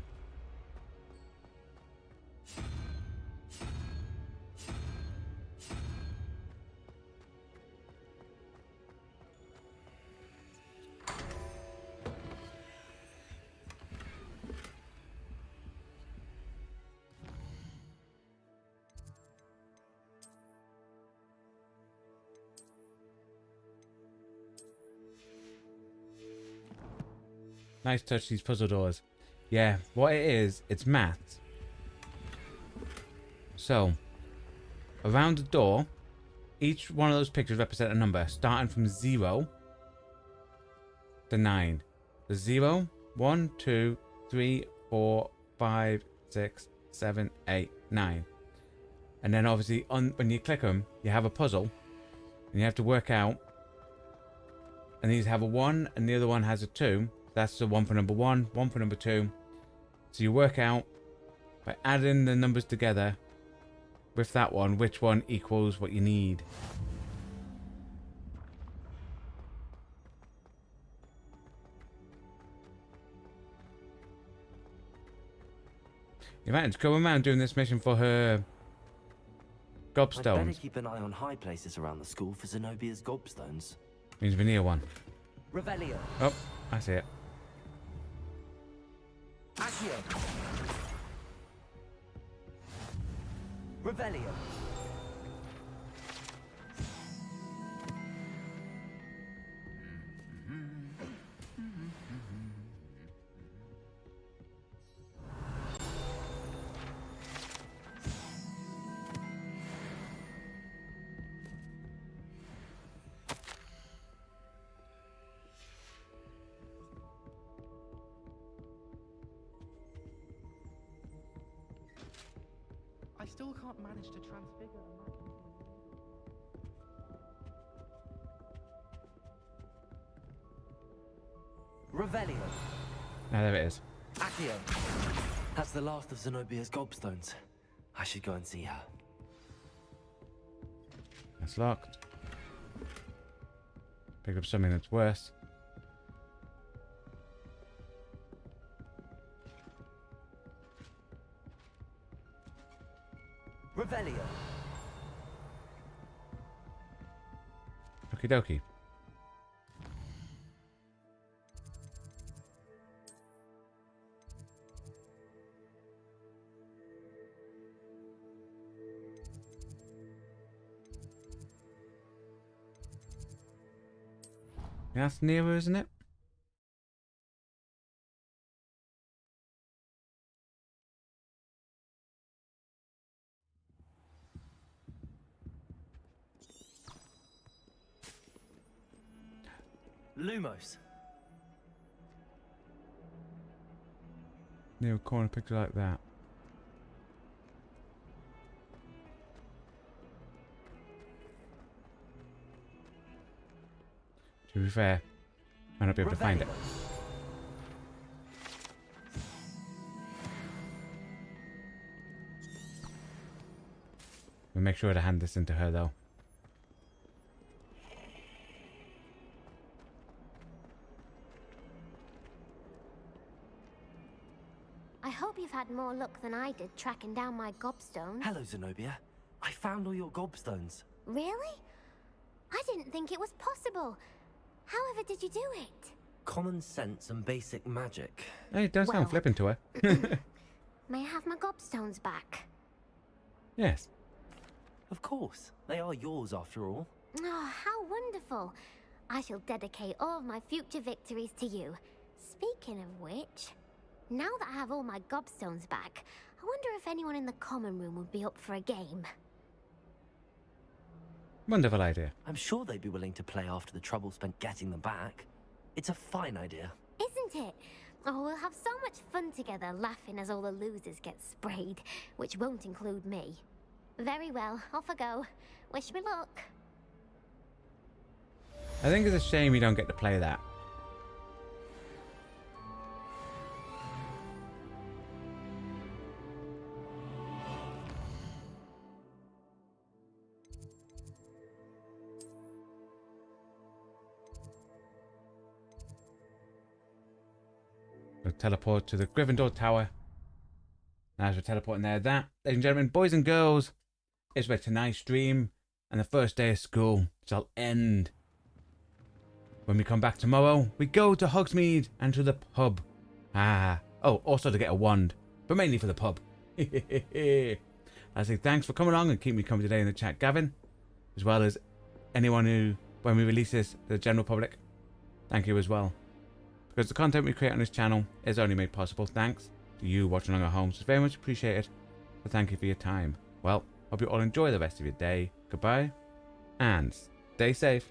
Nice touch, these puzzle doors. Yeah, what it is, it's maths. So, around the door, each one of those pictures represent a number, starting from 0 to 9. The 0, 1, 2, 3, 4, 5, 6, 7, 8, 9. And then obviously, when you click them, you have a puzzle. And you have to work out. And these have a 1, and the other one has a 2. That's the one for number 1, one for number 2. So you work out by adding the numbers together with that one, which one equals what you need. You might go around doing this mission for her gobstones. I'd better keep an eye on high places around the school for Zenobia's gobstones. Means we need one. Revelio. Oh, I see it. Accio. Revelio. I still can't manage to transfigure the map into a Revelio. Ah, there it is. Accio. That's the last of Zenobia's gobstones. I should go and see her. That's locked. Pick up something that's worse. Revelio. Okie dokie. That's nearer, isn't it? Lumos. Near a corner picture like that. To be fair, might not be able to find it. We'll make sure to hand this into her though. I hope you've had more luck than I did tracking down my gobstones. Hello, Zenobia. I found all your gobstones. Really? I didn't think it was possible. However did you do it? Common sense and basic magic. Hey, it does sound flippant to her. May I have my gobstones back? Yes. Of course. They are yours after all. Oh, how wonderful. I shall dedicate all of my future victories to you. Speaking of which, now that I have all my gobstones back, I wonder if anyone in the common room would be up for a game. Wonderful idea. I'm sure they'd be willing to play after the trouble spent getting them back. It's a fine idea. Isn't it? Oh, we'll have so much fun together, laughing as all the losers get sprayed, which won't include me. Very well, off I go. Wish me luck. I think it's a shame you don't get to play that. We'll teleport to the Gryffindor Tower. As we're teleporting there, that, ladies and gentlemen, boys and girls, is where tonight's stream and the first day of school shall end. When we come back tomorrow, we go to Hogsmeade and to the pub. Oh, also to get a wand, but mainly for the pub. I say thanks for coming along and keep me company today in the chat, Gavin, as well as anyone who, when we release this to the general public, thank you as well. Because the content we create on this channel is only made possible thanks to you watching along at home, so it's very much appreciated. So thank you for your time. Well, hope you all enjoy the rest of your day. Goodbye, and stay safe.